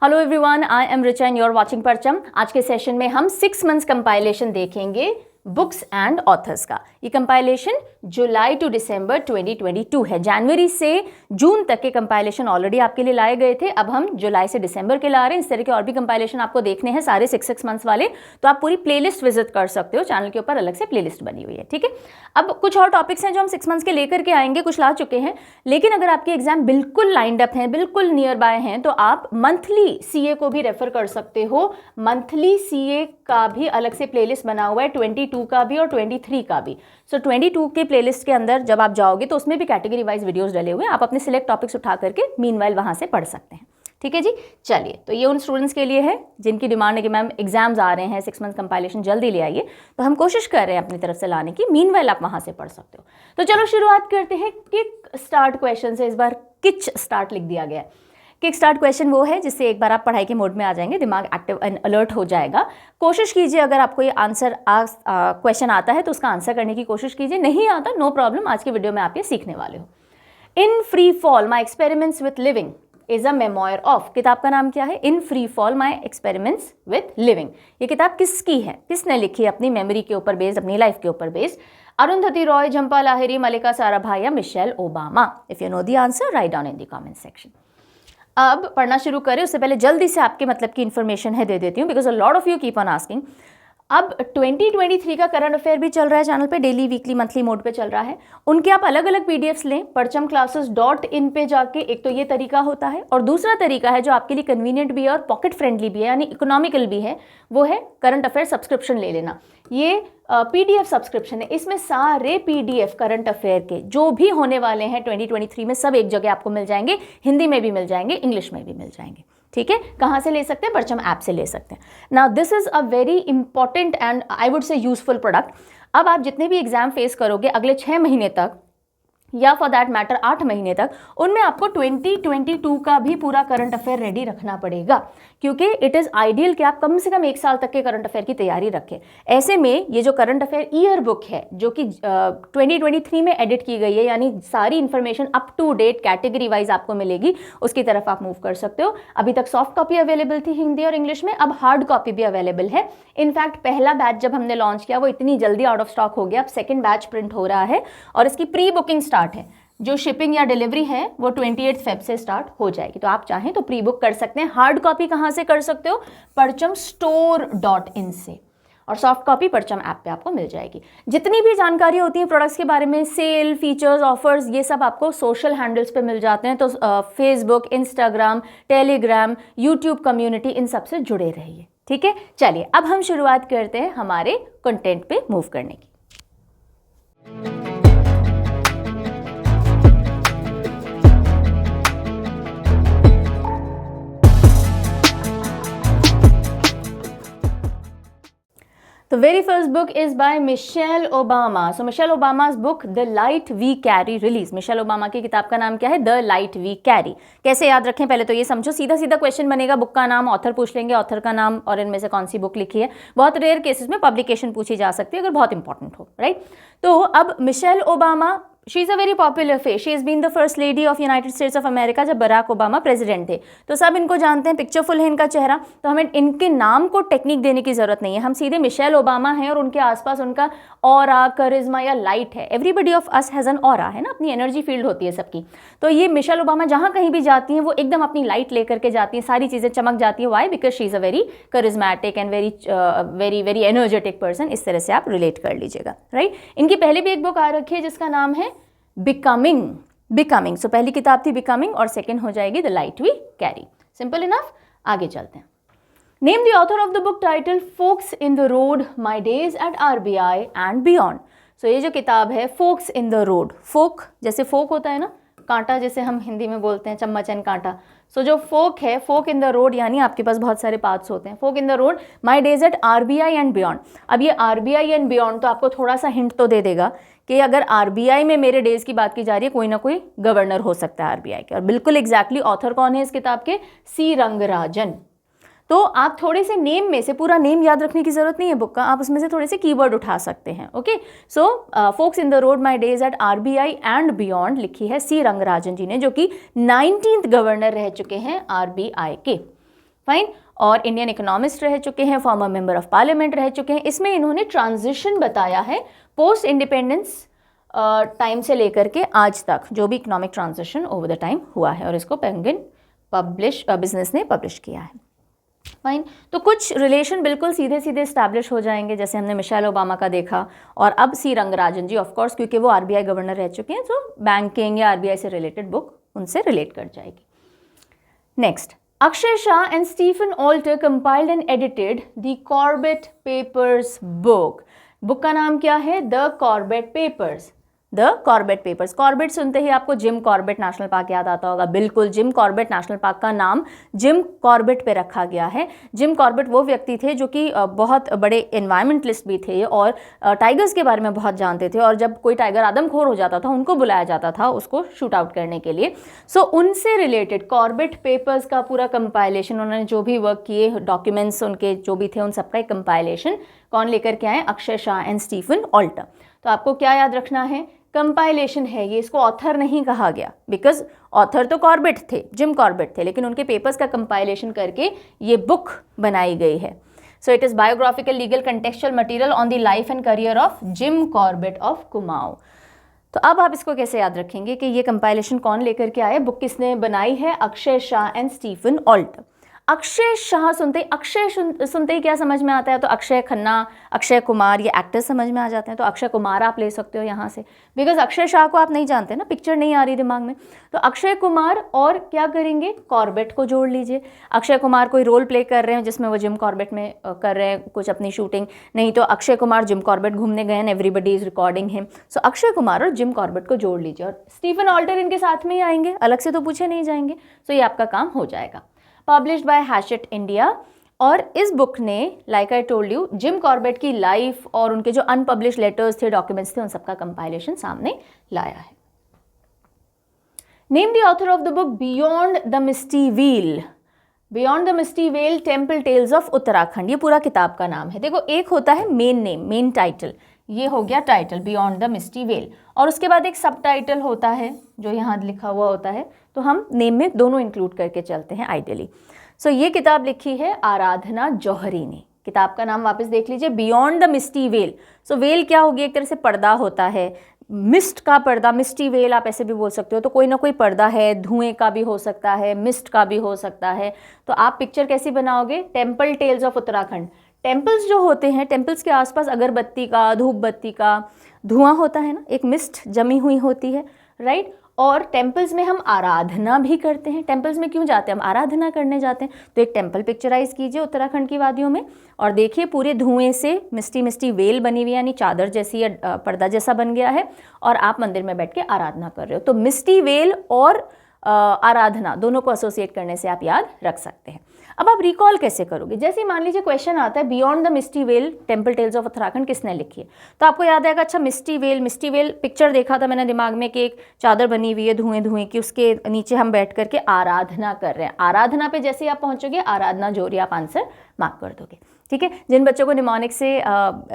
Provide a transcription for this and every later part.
Hello everyone, I am Richa and you are watching Parcham. आज के session में हम 6 मंथ्स कंपाइलेशन देखेंगे बुक्स एंड ऑथर्स का। ये कंपाइलेशन जुलाई टू दिसंबर 2022 है। जनवरी से जून तक के कंपाइलेशन ऑलरेडी आपके लिए लाए गए थे, अब हम जुलाई से दिसंबर के ला रहे हैं। इस तरह के और भी कंपाइलेशन आपको देखने हैं सारे 6 मंथ्स वाले, तो आप पूरी प्लेलिस्ट विजिट कर सकते हो, चैनल के ऊपर अलग से प्लेलिस्ट बनी हुई है। ठीक है, अब कुछ और टॉपिक्स हैं जो हम 6 मंथ्स के लेकर के आएंगे, कुछ ला चुके हैं, लेकिन अगर आपके एग्जाम बिल्कुल लाइंड अप हैं, बिल्कुल नियर बाय हैं, तो आप मंथली सीए को भी रेफर कर सकते हो। मंथली सीए का भी अलग से प्लेलिस्ट बना हुआ है, 22 का भी और 23 का भी। सो 22 के प्लेलिस्ट के अंदर जब आप जाओगे तो उसमें भी कैटेगरी वाइज वीडियोस डले हुए हैं, आप अपने सिलेक्ट टॉपिक्स उठा करके मीनवाइल वहां से पढ़ सकते हैं। ठीक है जी, चलिए, तो ये उन स्टूडेंट्स के लिए है जिनकी डिमांड है कि मैम एग्जाम्स आ रहे हैं, 6 मंथ कंपाइलेशन जल्दी ले आइए, तो हम कोशिश कर रहे हैं अपनी तरफ से लाने की। मीनवाइल आप वहां से पढ़ सकते हो। तो चलो शुरुआत करते हैं किक स्टार्ट क्वेश्चन से। इस बार किच स्टार्ट लिख दिया गया है। किक स्टार्ट क्वेश्चन वो है जिससे एक बार आप पढ़ाई के मोड में आ जाएंगे, दिमाग एक्टिव एंड अलर्ट हो जाएगा। कोशिश कीजिए, अगर आपको ये आंसर क्वेश्चन आता है तो उसका आंसर करने की कोशिश कीजिए, नहीं आता नो प्रॉब्लम, आज के वीडियो में आप ये सीखने वाले हो। In free fall my experiments with living is a memoir of. किताब का नाम क्या है? In free fall my experiments with living. ये किताब किसकी है, किसने लिखी है? अपनी मेमोरी के ऊपर बेस्ड, अपनी लाइफ के ऊपर बेस्ड। अरुंधति रॉय, झंपा लाहिरी, मल्लिका साराभाई या Michelle Obama? If you know the answer write down in the comment section. अब पढ़ना शुरू करें उससे पहले जल्दी से आपके मतलब की इन्फॉर्मेशन है दे देती हूँ, because a lot of you keep on asking. अब 2023 का करंट अफेयर भी चल रहा है चैनल पे, डेली वीकली मंथली मोड पे चल रहा है। उनके आप अलग अलग पीडीएफ्स लें parchamclasses.in पे जाके। एक तो ये तरीका होता है, और दूसरा तरीका है जो आपके लिए कन्वीनियंट भी है और पॉकेट फ्रेंडली भी है, यानी इकोनॉमिकल भी है, वो है करंट अफेयर सब्सक्रिप्शन ले लेना। ये पीडीएफ सब्सक्रिप्शन है, इसमें सारे पीडीएफ करंट अफेयर के जो भी होने वाले हैं 2023 में सब एक जगह आपको मिल जाएंगे। हिंदी में भी मिल जाएंगे, इंग्लिश में भी मिल जाएंगे। ठीक है, कहाँ से ले सकते हैं? परचम ऐप से ले सकते हैं। Now this is a very important and I would say useful product. अब आप जितने भी एग्जाम फेस करोगे अगले 6 महीने तक, या फॉर दैट मैटर 8 महीने तक, उनमें आपको 2022 का भी पूरा करंट अफेयर रेडी रखना पड़ेगा, क्योंकि इट इज़ आइडियल कि आप कम से कम 1 साल तक के करंट अफेयर की तैयारी रखें। ऐसे में ये जो करंट अफेयर ईयर बुक है जो कि 2023 में एडिट की गई है, यानी सारी information up to date category wise आपको मिलेगी, उसकी तरफ आप मूव कर सकते हो। अभी तक सॉफ्ट कॉपी अवेलेबल थी हिंदी और इंग्लिश में, अब हार्ड कॉपी भी अवेलेबल है। इनफैक्ट पहला बैच जब हमने लॉन्च किया वो इतनी जल्दी आउट ऑफ स्टॉक हो गया, अब सेकेंड बैच प्रिंट हो रहा है और इसकी प्री बुकिंग स्टार्ट है। जो शिपिंग या डिलीवरी है वो 28 फेब से स्टार्ट हो जाएगी, तो आप चाहें तो प्री बुक कर सकते हैं। हार्ड कॉपी कहाँ से कर सकते हो? parchamstore.in से, और सॉफ्ट कॉपी परचम ऐप पे आपको मिल जाएगी। जितनी भी जानकारी होती है प्रोडक्ट्स के बारे में, सेल, फीचर्स, ऑफर्स, ये सब आपको सोशल हैंडल्स पे मिल जाते हैं। तो Facebook, Instagram, Telegram, YouTube community, इन सब से जुड़े रहिए। ठीक है, चलिए अब हम शुरुआत करते हैं हमारे कंटेंट पे मूव करने की। The very first book is by Michelle Obama. So Michelle Obama's book The Light We Carry release. Michelle Obama की किताब का नाम क्या है? The Light We Carry. कैसे याद रखें? पहले तो ये समझो, सीधा सीधा क्वेश्चन बनेगा, बुक का नाम, ऑथर पूछ लेंगे, ऑथर का नाम और इनमें से कौन सी बुक लिखी है। बहुत रेयर केसेस में पब्लिकेशन पूछी जा सकती है अगर बहुत इंपॉर्टेंट हो, राइट? तो अब Michelle Obama, she is a very popular face, she is been the first lady of United States of America जब बराक ओबामा प्रेसिडेंट थे, तो सब इनको जानते हैं, पिक्चरफुल है इनका चेहरा, तो हमें इनके नाम को टेक्निक देने की जरूरत नहीं है। हम सीधे मिशेल ओबामा है और उनके आसपास उनका ऑरा, करिश्मा या लाइट है। Everybody of us has an aura, है ना, अपनी एनर्जी फील्ड होती है सबकी। तो ये मिशेल ओबामा जहाँ कहीं भी जाती हैं वो एकदम अपनी लाइट लेकर के जाती हैं, सारी चीज़ें चमक जाती है। Why? Because she is a very charismatic and very very energetic person. इस तरह से आप रिलेट कर लीजिएगा, राइट? इनकी पहले भी एक बुक आ रखी है जिसका नाम है बिकमिंग। सो पहली किताब थी बिकमिंग और सेकंड हो जाएगी the light we carry. Simple enough, आगे चलते हैं। Name the author of the book title folks in the road, my days at RBI and beyond. सो ये जो किताब है folks in the road, folk जैसे फोक होता है ना, कांटा जैसे हम हिंदी में बोलते हैं, चम्मच एंड कांटा। सो जो फोक है, फोक इन द रोड, यानी आपके पास बहुत सारे पाथ्स होते हैं। Folk in the road, my days at RBI and beyond. अब ये RBI एंड बियॉन्ड तो आपको थोड़ा सा हिंट तो दे देगा कि अगर RBI में मेरे डेज की बात की जा रही है, कोई ना कोई गवर्नर हो सकता है RBI के। और बिल्कुल एग्जैक्टली ऑथर कौन है इस किताब के? सी रंगराजन। तो आप थोड़े से नेम में से, पूरा नेम याद रखने की जरूरत नहीं है बुक का, आप उसमें से थोड़े से कीवर्ड उठा सकते हैं। Okay, so focus in the road, my days at RBI and beyond लिखी है सी रंगराजन जी ने, जो कि 19th गवर्नर रह चुके हैं RBI के। फाइन। और इंडियन इकोनॉमिस्ट रह चुके हैं, फॉर्मर मेंबर ऑफ पार्लियामेंट रह चुके हैं। इसमें इन्होंने ट्रांजिशन बताया है पोस्ट इंडिपेंडेंस टाइम से लेकर के आज तक जो भी economic transition over the time हुआ है, और इसको पेंगुइन बिजनेस ने पब्लिश किया है। फाइन। तो कुछ रिलेशन बिल्कुल सीधे सीधे इस्टेब्लिश हो जाएंगे, जैसे हमने मिशेल ओबामा का देखा, और अब सी रंगराजन जी, ऑफ कोर्स क्योंकि वो आरबीआई गवर्नर रह चुके हैं, तो बैंकिंग या आरबीआई से रिलेटेड बुक उनसे रिलेट कर जाएगी। Next, Akshay Shah and Stephen Alter compiled and edited the Corbett Papers book. Book का नाम क्या है? The Corbett papers. The Corbett papers. Corbett सुनते ही आपको जिम कॉर्बेट नेशनल पार्क याद आता होगा। बिल्कुल, जिम कॉर्बेट नेशनल पार्क का नाम जिम कॉर्बेट पे रखा गया है। जिम कॉर्बेट वो व्यक्ति थे जो कि बहुत बड़े एनवायरमेंटलिस्ट भी थे और टाइगर्स के बारे में बहुत जानते थे, और जब कोई टाइगर आदमखोर हो जाता था उनको बुलाया जाता था उसको शूट आउट करने के लिए। सो उनसे रिलेटेड कॉर्बेट पेपर्स का पूरा कंपाइलेशन, उन्होंने जो भी वर्क किए, डॉक्यूमेंट्स उनके जो भी थे, उन सबका एक कंपाइलेशन कौन लेकर के आए? Akshay Shah and Stephen Alter. तो आपको क्या याद रखना है? कंपाइलेशन है ये, इसको ऑथर नहीं कहा गया, बिकॉज ऑथर तो कॉर्बेट थे, जिम कॉर्बेट थे, लेकिन उनके पेपर्स का कंपाइलेशन करके ये बुक बनाई गई है। So it is biographical legal contextual material on the life and career of Jim Corbett of Kumaon. तो अब आप इसको कैसे याद रखेंगे कि ये कंपाइलेशन कौन लेकर के आए? बुक किसने बनाई है? Akshay Shah and Stephen Alter. Akshay Shah सुनते ही, अक्षय सुनते ही क्या समझ में आता है? तो अक्षय खन्ना, अक्षय कुमार, ये एक्टर्स समझ में आ जाते हैं। तो अक्षय कुमार आप ले सकते हो यहाँ से, बिकॉज अक्षय शाह को आप नहीं जानते ना, पिक्चर नहीं आ रही दिमाग में। तो अक्षय कुमार और क्या करेंगे? कॉर्बेट को जोड़ लीजिए। अक्षय कुमार कोई रोल प्ले कर रहे हैं जिसमें वो जिम कॉर्बेट में कर रहे हैं कुछ अपनी शूटिंग, नहीं तो अक्षय कुमार जिम कॉर्बेट घूमने गए हैं, एवरीबडी इज रिकॉर्डिंग हिम। सो अक्षय कुमार और जिम कॉर्बेट को जोड़ लीजिए, और स्टीफन ऑल्टर इनके साथ में ही आएंगे, अलग से तो पूछे नहीं जाएंगे। सो ये आपका काम हो जाएगा। पब्लिश्ड बाय हैचेट इंडिया, और इस बुक ने, like I told you, Jim Corbett की लाइफ और उनके जो अनपब्लिश्ड लेटर्स थे, डॉक्यूमेंट्स थे, उन सबका कंपाइलेशन सामने लाया है। Name the author of the book beyond the misty wheel. Beyond the misty wheel temple tales of Uttarakhand, ये पूरा किताब का नाम है। देखो, एक होता है मेन नेम, मेन टाइटल, ये हो गया title beyond the misty veil, और उसके बाद एक सब टाइटल होता है जो यहाँ लिखा हुआ होता है। तो हम नेम में दोनों इंक्लूड करके चलते हैं आइडियली। सो ये किताब लिखी है आराधना जौहरी ने। किताब का नाम वापस देख लीजिए, beyond the misty veil. So veil क्या होगी? एक तरह से पर्दा होता है, मिस्ट का पर्दा, मिस्टी वेल आप ऐसे भी बोल सकते हो। तो कोई ना कोई पर्दा है, धुएं का भी हो सकता है, मिस्ट का भी हो सकता है। तो आप पिक्चर कैसी बनाओगे? Temple tales of Uttarakhand. Temples जो होते हैं, टेम्पल्स के आसपास अगरबत्ती का, धूप बत्ती का धुआं होता है ना, एक मिस्ट जमी हुई होती है, राइट। और टेम्पल्स में हम आराधना भी करते हैं। टेम्पल्स में क्यों जाते हैं? हम आराधना करने जाते हैं। तो एक टेम्पल पिक्चराइज कीजिए उत्तराखंड की वादियों में, और देखिए पूरे धुएं से मिस्टी मिस्टी वेल बनी हुई, यानी चादर जैसी या पर्दा जैसा बन गया है, और आप मंदिर में बैठ के आराधना कर रहे हो। तो मिस्टी वेल और आराधना दोनों को एसोसिएट करने से आप याद रख सकते हैं। अब आप रिकॉल कैसे करोगे? जैसे मान लीजिए क्वेश्चन आता है beyond the misty veil temple tales of Uttarakhand किसने लिखी है, तो आपको याद आएगा, अच्छा मिस्टी वेल पिक्चर देखा था मैंने दिमाग में कि एक चादर बनी हुई है धुएं धुएं की, उसके नीचे हम बैठ करके आराधना कर रहे हैं। आराधना पे जैसे आप पहुंचोगे, आराधना जोड़ी आप आंसर मार्क कर दोगे। ठीक है, जिन बच्चों को निमोनिक से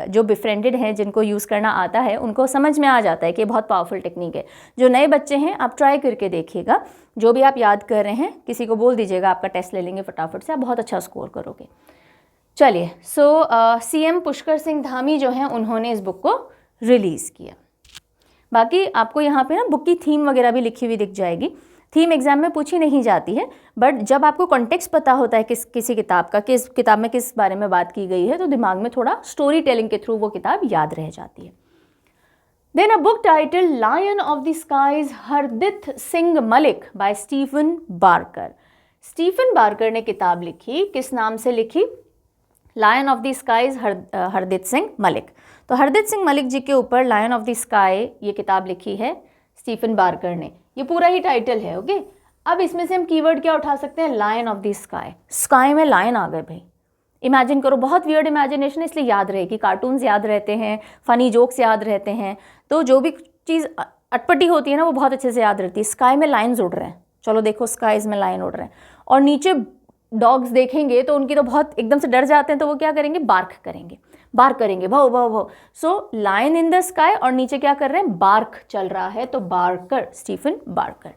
जो बिफ्रेंडेड हैं, जिनको यूज़ करना आता है, उनको समझ में आ जाता है कि बहुत पावरफुल टेक्निक है। जो नए बच्चे हैं, आप ट्राई करके देखिएगा, जो भी आप याद कर रहे हैं किसी को बोल दीजिएगा, आपका टेस्ट ले लेंगे फटाफट से, आप बहुत अच्छा स्कोर करोगे। चलिए, सो सीएम पुष्कर सिंह धामी जो हैं, उन्होंने इस बुक को रिलीज़ किया। बाकी आपको यहाँ पे ना बुक की थीम वगैरह भी लिखी हुई दिख जाएगी। थीम एग्जाम में पूछी नहीं जाती है, बट जब आपको कॉन्टेक्स्ट पता होता है किसी किताब का, किस किताब में किस बारे में बात की गई है, तो दिमाग में थोड़ा स्टोरी टेलिंग के थ्रू वो किताब याद रह जाती है। Then a book title lion of the skies Hardeep Singh Malik by Stephen Barker. Stephen Barker ने किताब लिखी, किस नाम से लिखी? Lion of the skies Hardeep Singh Malik. तो हरदीप सिंह मलिक जी के ऊपर लायन ऑफ द स्काई ये किताब लिखी है स्टीफन बार्कर ने। ये पूरा ही टाइटल है, ओके। अब इसमें से हम कीवर्ड क्या उठा सकते हैं? Lion of the sky. Sky में लायन आ गए भाई, इमेजिन करो, बहुत वियर्ड इमेजिनेशन, इसलिए याद रहेगी। कार्टून्स याद रहते हैं, फनी जोक्स याद रहते हैं, तो जो भी चीज़ अटपटी होती है ना, वो बहुत अच्छे से याद रहती है। स्काई में लाइन्स उड़ रहे हैं, चलो देखो स्काईज में लाइन उड़ रहे हैं, और नीचे डॉग्स देखेंगे तो उनकी तो बहुत एकदम से डर जाते हैं, तो वो क्या करेंगे? बार्क करेंगे, भाव भाव भाव। So line in the sky, और नीचे क्या कर रहे हैं? बार्क चल रहा है, तो बार्कर, स्टीफन बार्कर।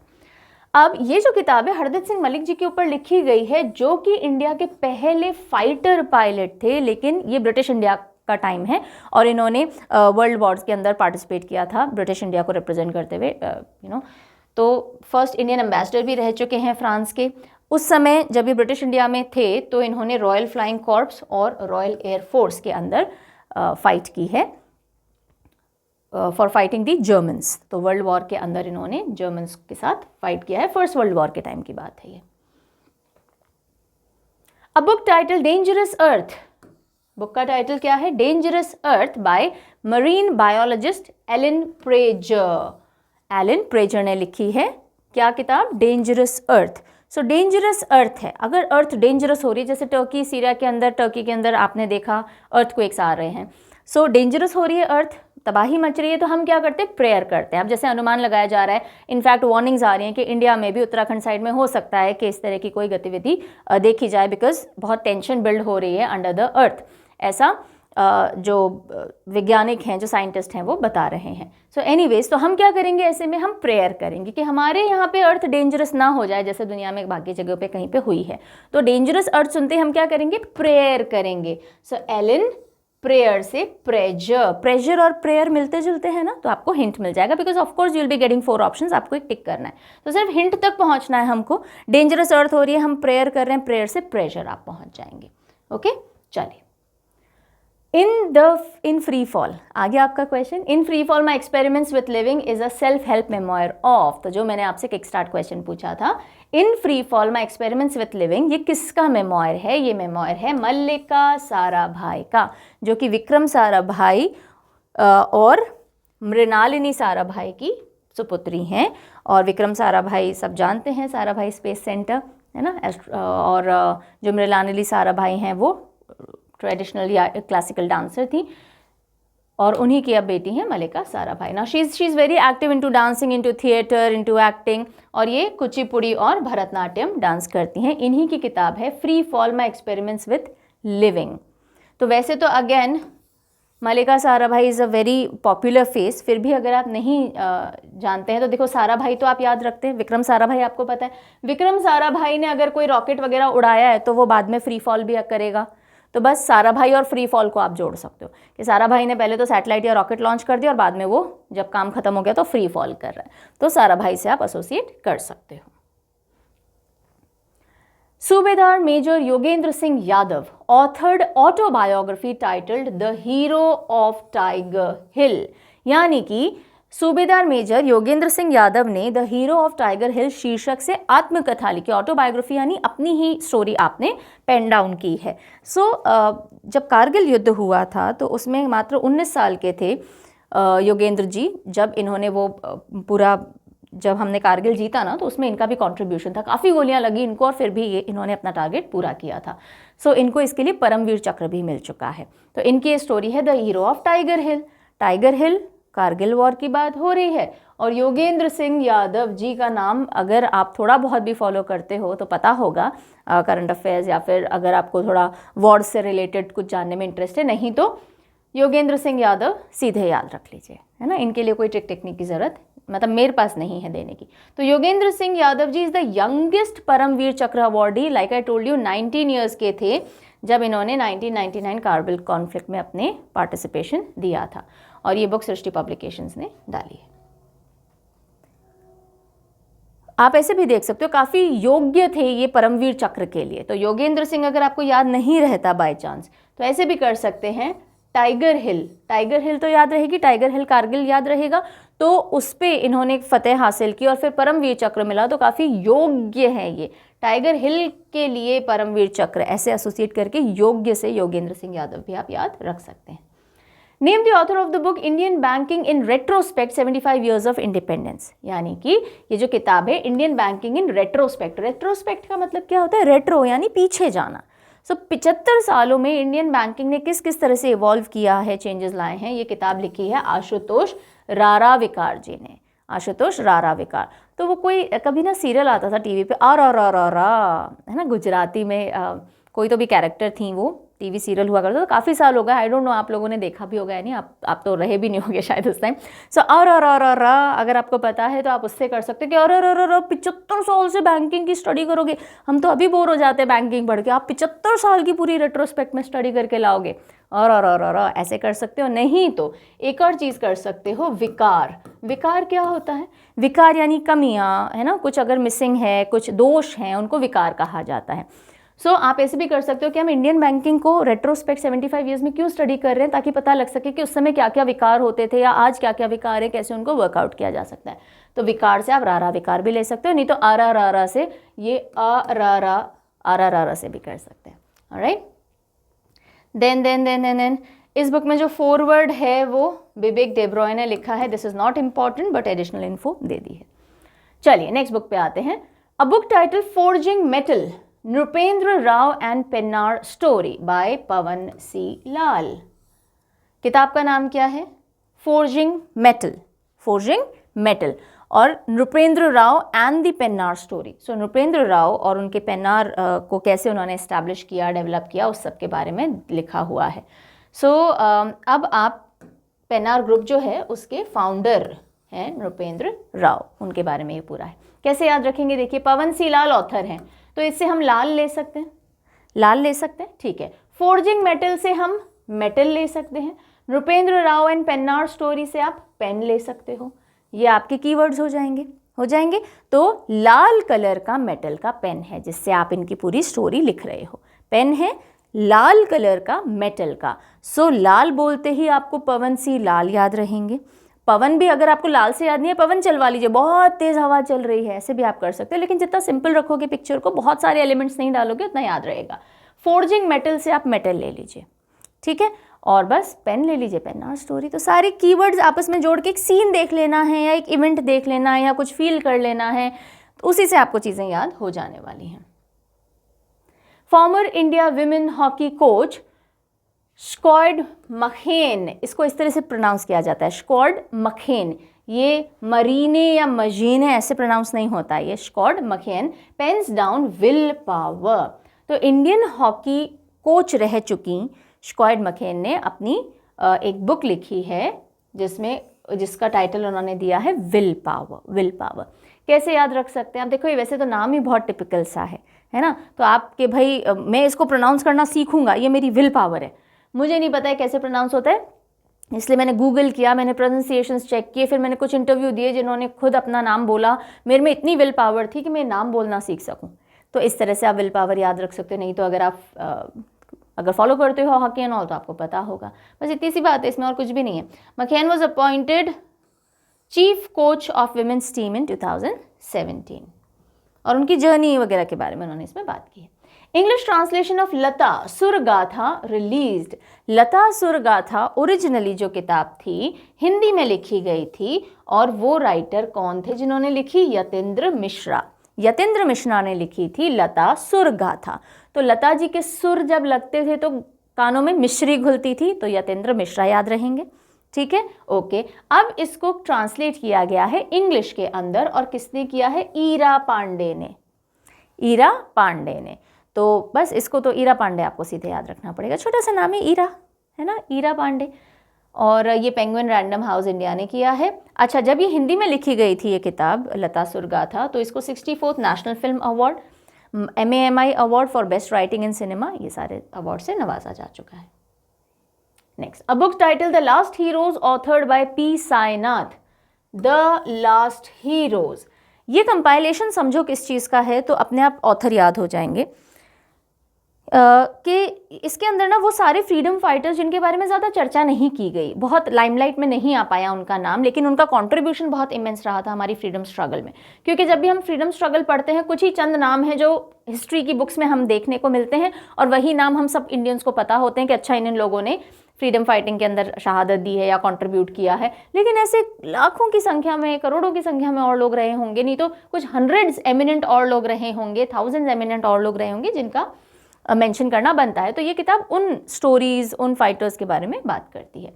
अब ये जो किताब है हरदीप सिंह मलिक जी के ऊपर लिखी गई है, जो कि इंडिया के पहले फाइटर पायलट थे, लेकिन ये ब्रिटिश इंडिया का टाइम है और इन्होंने वर्ल्ड वॉर्स के अंदर पार्टिसिपेट किया था ब्रिटिश इंडिया को रिप्रेजेंट करते हुए, तो फर्स्ट इंडियन एम्बेसडर भी रह चुके हैं फ्रांस के। उस समय जब ये ब्रिटिश इंडिया में थे तो इन्होंने रॉयल फ्लाइंग कॉर्प्स और रॉयल एयरफोर्स के अंदर फाइट की है फॉर फाइटिंग दी जर्मन्स। तो वर्ल्ड वॉर के अंदर इन्होंने जर्मन्स के साथ फाइट किया है, फर्स्ट वर्ल्ड वॉर के टाइम की बात है ये। A book title dangerous earth, book का टाइटल क्या है? Dangerous earth by marine biologist Ellen Prager. Ellen Prager ने लिखी है क्या किताब? डेंजरस अर्थ। सो डेंजरस अर्थ है, अगर अर्थ डेंजरस हो रही है, जैसे टर्की सीरिया के अंदर, टर्की के अंदर आपने देखा अर्थक्वेक्स आ रहे हैं, सो डेंजरस हो रही है अर्थ, तबाही मच रही है, तो हम क्या करते हैं? प्रेयर करते हैं। अब जैसे अनुमान लगाया जा रहा है, इनफैक्ट वार्निंग्स आ रही हैं कि इंडिया में भी उत्तराखंड साइड में हो सकता है कि इस तरह की कोई गतिविधि देखी जाए, बिकॉज बहुत टेंशन बिल्ड हो रही है अंडर द अर्थ, ऐसा जो वैज्ञानिक हैं, जो साइंटिस्ट हैं, वो बता रहे हैं। सो एनीवेज, तो हम क्या करेंगे ऐसे में? हम प्रेयर करेंगे कि हमारे यहाँ पे अर्थ डेंजरस ना हो जाए, जैसे दुनिया में बाकी जगह पे कहीं पे हुई है। तो डेंजरस अर्थ सुनते ही हम क्या करेंगे? प्रेयर करेंगे। सो एलन प्रेयर से प्रेजर, प्रेजर और प्रेयर मिलते जुलते हैं ना, तो आपको हिंट मिल जाएगा, because of course you will be getting 4 options, आपको एक टिक करना है, तो सिर्फ हिंट तक पहुंचना है हमको। डेंजरस अर्थ हो रही है, हम प्रेयर कर रहे हैं, प्रेयर से प्रेजर आप पहुंच जाएंगे। ओके, चलिए। इन फ्री फॉल, आगे आपका question, in free fall my experiments with living is a self help memoir of, तो जो मैंने आपसे किक स्टार्ट क्वेश्चन पूछा था, in free fall my experiments with living, ये किसका मेमोयर है? ये मेमोयर है मल्लिका साराभाई का, जो कि विक्रम साराभाई और मृणालिनी साराभाई की सुपुत्री हैं। और विक्रम साराभाई सब जानते हैं, साराभाई स्पेस सेंटर है ना, और जो मृणालिनी साराभाई हैं वो ट्रेडिशनल या क्लासिकल डांसर थी, और उन्हीं की अब बेटी हैं Mallika Sarabhai. Now she is very active into dancing, into theatre, into acting, और ये कुचिपुड़ी और भरतनाट्यम डांस करती हैं। इन्हीं की किताब है free fall my experiments with living. तो वैसे तो again Mallika Sarabhai is a very popular face, फिर भी अगर आप नहीं जानते हैं तो देखो, साराभाई तो आप याद रखते हैं, विक्रम साराभाई आपको पता है। विक्रम साराभाई ने अगर कोई रॉकेट वगैरह उड़ाया है तो वो बाद में फ्री फॉल भी करेगा, तो बस साराभाई और फ्री फॉल को आप जोड़ सकते हो कि साराभाई ने पहले तो सैटेलाइट या रॉकेट लॉन्च कर दिया और बाद में वो जब काम खत्म हो गया तो फ्री फॉल कर रहा है, तो साराभाई से आप एसोसिएट कर सकते हो। सूबेदार major Yogendra Singh Yadav authored autobiography titled the hero of Tiger Hill, यानी कि सूबेदार मेजर योगेंद्र सिंह यादव ने the hero of Tiger Hill शीर्षक से आत्मकथा लिखी, ऑटोबायोग्राफी यानी अपनी ही स्टोरी आपने पेन डाउन की है। सो जब कारगिल युद्ध हुआ था तो उसमें मात्र 19 साल के थे योगेंद्र जी, जब इन्होंने वो पूरा, जब हमने कारगिल जीता ना, तो उसमें इनका भी कंट्रीब्यूशन था, काफ़ी गोलियां लगी इनको और फिर भी ये इन्होंने अपना टारगेट पूरा किया था। सो इनको इसके लिए परमवीर चक्र भी मिल चुका है। तो इनकी ये स्टोरी है the hero of Tiger hill. Tiger hill, Kargil war की बात हो रही है, और योगेंद्र सिंह यादव जी का नाम अगर आप थोड़ा बहुत भी फॉलो करते हो तो पता होगा करंट अफेयर्स, या फिर अगर आपको थोड़ा वॉर से रिलेटेड कुछ जानने में इंटरेस्ट है, नहीं तो योगेंद्र सिंह यादव सीधे याद रख लीजिए, है ना, इनके लिए कोई ट्रिक टेक्निक की ज़रूरत मतलब मेरे पास नहीं है देने की। तो Yogendra Singh Yadav ji is the youngest Paramvir चक्र awardee, like I told you 19 years के थे जब इन्होंने 1999 कारगिल कॉन्फ्लिक्ट में अपने पार्टिसिपेशन दिया था, और ये बुक सृष्टि पब्लिकेशंस ने डाली है। आप ऐसे भी देख सकते हो काफ़ी योग्य थे ये परमवीर चक्र के लिए। तो योगेंद्र सिंह अगर आपको याद नहीं रहता बाय चांस, तो ऐसे भी कर सकते हैं, टाइगर हिल, टाइगर हिल तो याद रहेगी, टाइगर हिल कारगिल याद रहेगा, तो उस पर इन्होंने एक फतेह हासिल की और फिर परमवीर चक्र मिला, तो काफ़ी योग्य है ये। टाइगर हिल के लिए परमवीर चक्र ऐसे एसोसिएट करके योग्य से योगेंद्र सिंह यादव भी आप याद रख सकते हैं। Name the author of the book Indian banking in retrospect 75 years of independence, यानी कि ये जो किताब है Indian banking in retrospect, retrospect का मतलब क्या होता है? रेट्रो यानी पीछे जाना। सो 75 सालों में इंडियन बैंकिंग ने किस किस तरह से इवॉल्व किया है, चेंजेस लाए हैं, ये किताब लिखी है आशुतोष राराविकार जी ने, आशुतोष राराविकार। तो वो कोई कभी ना सीरियल आता था टीवी पे, आर है ना, गुजराती में कोई तो भी कैरेक्टर थी वो टीवी सीरियल हुआ करता था, काफ़ी साल हो गए, आई डोंट नो आप लोगों ने देखा भी होगा या नहीं, आप तो रहे भी नहीं होंगे शायद उस टाइम। सो और अगर आपको पता है तो आप उससे कर सकते हो कि और 75 साल से बैंकिंग की स्टडी करोगे, हम तो अभी बोर हो जाते हैं बैंकिंग पढ़ के, आप 75 साल की पूरी रेट्रोस्पेक्ट में स्टडी करके लाओगे, और ऐसे कर सकते हो। नहीं तो एक और चीज़ कर सकते हो, विकार। विकार क्या होता है? विकार यानी कमियां, है ना, कुछ अगर मिसिंग है, कुछ दोष हैं, उनको विकार कहा जाता है। सो आप ऐसे भी कर सकते हो कि हम इंडियन बैंकिंग को रेट्रोस्पेक्ट 75 ईयर्स में क्यों स्टडी कर रहे हैं, ताकि पता लग सके कि उस समय क्या क्या विकार होते थे या आज क्या क्या विकार है, कैसे उनको वर्कआउट किया जा सकता है। तो विकार से आप रारा विकार भी ले सकते हो, नहीं तो आरा रारा से, ये आरा रारा से भी कर सकते हैं। ऑलराइट, देन इस बुक में जो फॉरवर्ड है वो बिबेक देब्रॉय ने लिखा है। This is not important but additional info दे दी है। चलिए नेक्स्ट बुक पे आते हैं। A book title forging metal, Nripendra Rao and Pennar story by Pawan C Lal. किताब का नाम क्या है? फोर्जिंग मेटल, फोर्जिंग मेटल, और Nripendra Rao and the Pennar story. So Nripendra Rao और उनके पेन्नार को कैसे उन्होंने एस्टैब्लिश किया, डेवलप किया, उस सब के बारे में लिखा हुआ है। सो अब आप पेन्नार ग्रुप जो है उसके फाउंडर हैं नृपेंद्र राव, उनके बारे में ये पूरा है। कैसे याद रखेंगे? देखिए, पवन सी लाल ऑथर हैं, तो इससे हम लाल ले सकते हैं, लाल ले सकते हैं, ठीक है। फोर्जिंग मेटल से हम मेटल ले सकते हैं। नृपेंद्र राव एंड पेन्नार स्टोरी से आप पेन ले सकते हो। ये आपके कीवर्ड्स हो जाएंगे। तो लाल कलर का मेटल का पेन है जिससे आप इनकी पूरी स्टोरी लिख रहे हो। पेन है लाल कलर का मेटल का। सो लाल बोलते ही आपको पवन सी लाल याद रहेंगे। पवन भी अगर आपको लाल से याद नहीं है, पवन चलवा लीजिए, बहुत तेज हवा चल रही है, ऐसे भी आप कर सकते हो। लेकिन जितना सिंपल रखोगे पिक्चर को, बहुत सारे एलिमेंट्स नहीं डालोगे, उतना याद रहेगा। फोर्जिंग मेटल से आप मेटल ले लीजिए, ठीक है, और बस पेन ले लीजिए, पेन्नार स्टोरी। तो सारे कीवर्ड्स आपस में जोड़ के एक सीन देख लेना है या एक इवेंट देख लेना है या कुछ फील कर लेना है, तो उसी से आपको चीज़ें याद हो जाने वाली हैं। Former India women hockey coach Sjoerd Marijne, इसको इस तरह से प्रोनाउंस किया जाता है, स्कॉड मखेन। ये मरीने या मजीने ऐसे प्रोनाउंस नहीं होता, ये Sjoerd Marijne pens down will power. तो इंडियन हॉकी कोच रह चुकी स्कॉड मखेन ने अपनी एक बुक लिखी है जिसका टाइटल उन्होंने दिया है विल पावर। कैसे याद रख सकते हैं आप? देखो, ये वैसे तो नाम ही बहुत टिपिकल सा है ना, तो आपके भाई मैं इसको प्रोनाउंस करना सीखूंगा, ये मेरी विल पावर है, मुझे नहीं पता है कैसे प्रोनाउंस होता है, इसलिए मैंने गूगल किया, मैंने प्रोनाउंसिएशंस चेक किए, फिर मैंने कुछ इंटरव्यू दिए जिन्होंने खुद अपना नाम बोला, मेरे में इतनी विल पावर थी कि मैं नाम बोलना सीख सकूं। तो इस तरह से आप विल पावर याद रख सकते हो। नहीं तो अगर आप अगर फॉलो करते हो हॉकी एंड ऑल तो आपको पता होगा। बस इतनी सी बात है, इसमें और कुछ भी नहीं है। Marijne was appointed chief coach of women's team in 2017, और उनकी जर्नी वगैरह के बारे में उन्होंने इसमें बात की है। English translation of Lata Surgatha released. Lata Surgatha originally जो किताब थी हिंदी में लिखी गई थी, और वो राइटर कौन थे जिन्होंने लिखी? यतेंद्र मिश्रा। यतेंद्र मिश्रा ने लिखी थी लता सुरगाथा। तो लता जी के सुर जब लगते थे तो कानों में मिश्री घुलती थी, तो यतेंद्र मिश्रा याद रहेंगे, ठीक है, ओके। अब इसको ट्रांसलेट किया गया है इंग्लिश के अंदर, और किसने किया है? ईरा पांडे ने, ईरा पांडे ने। तो बस इसको तो ईरा पांडे आपको सीधे याद रखना पड़ेगा, छोटा सा नाम है ईरा, है ना, ईरा पांडे। और ये पेंगुइन रैंडम हाउस इंडिया ने किया है। अच्छा, जब ये हिंदी में लिखी गई थी ये किताब लता सुरगाथा, तो इसको 64th national film award, MAMI award for best writing in cinema, ये सारे अवार्ड से नवाजा जा चुका है। Next, a book title the last heroes authored bye P. Sainath. The last heroes, ये कंपाइलेशन समझो किस चीज़ का है, तो अपने आप ऑथर याद हो जाएंगे कि इसके अंदर ना वो सारे फ्रीडम फाइटर्स जिनके बारे में ज़्यादा चर्चा नहीं की गई, बहुत लाइमलाइट में नहीं आ पाया उनका नाम, लेकिन उनका कंट्रीब्यूशन बहुत इमेंस रहा था हमारी फ्रीडम स्ट्रगल में। क्योंकि जब भी हम फ्रीडम स्ट्रगल पढ़ते हैं, कुछ ही चंद नाम हैं जो हिस्ट्री की बुक्स में हम देखने को मिलते हैं, और वही नाम हम सब इंडियंस को पता होते हैं कि अच्छा इन लोगों ने फ्रीडम फाइटिंग के अंदर शहादत दी है या कंट्रीब्यूट किया है। लेकिन ऐसे लाखों की संख्या में, करोड़ों की संख्या में और लोग रहे होंगे, नहीं तो कुछ हंड्रेड्स एमिनेंट और लोग रहे होंगे, थाउजेंड्स एमिनेंट और लोग रहे होंगे जिनका मेंशन करना बनता है। तो ये किताब उन स्टोरीज, उन फाइटर्स के बारे में बात करती है,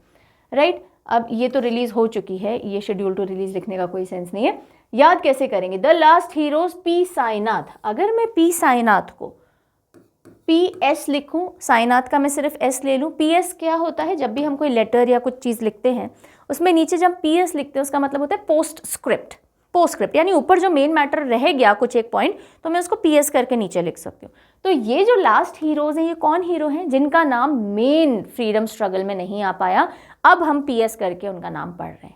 राइट। अब ये तो रिलीज हो चुकी है, ये शेड्यूल टू रिलीज लिखने का कोई सेंस नहीं है। याद कैसे करेंगे? The last heroes P. Sainath. अगर मैं P. साईनाथ को PS लिखूं, साइनाथ का मैं सिर्फ S ले लूं। PS क्या होता है? जब भी हम कोई लेटर या कुछ चीज़ लिखते हैं उसमें नीचे जब PS लिखते हैं उसका मतलब होता है पोस्ट स्क्रिप्ट। पोस्ट स्क्रिप्ट यानी ऊपर जो मेन मैटर रह गया कुछ एक पॉइंट, तो मैं उसको PS करके नीचे लिख सकती हूँ। तो ये जो लास्ट हीरोज़ हैं, ये कौन हीरो हैं? जिनका नाम मेन फ्रीडम स्ट्रगल में नहीं आ पाया, अब हम PS करके उनका नाम पढ़ रहे हैं।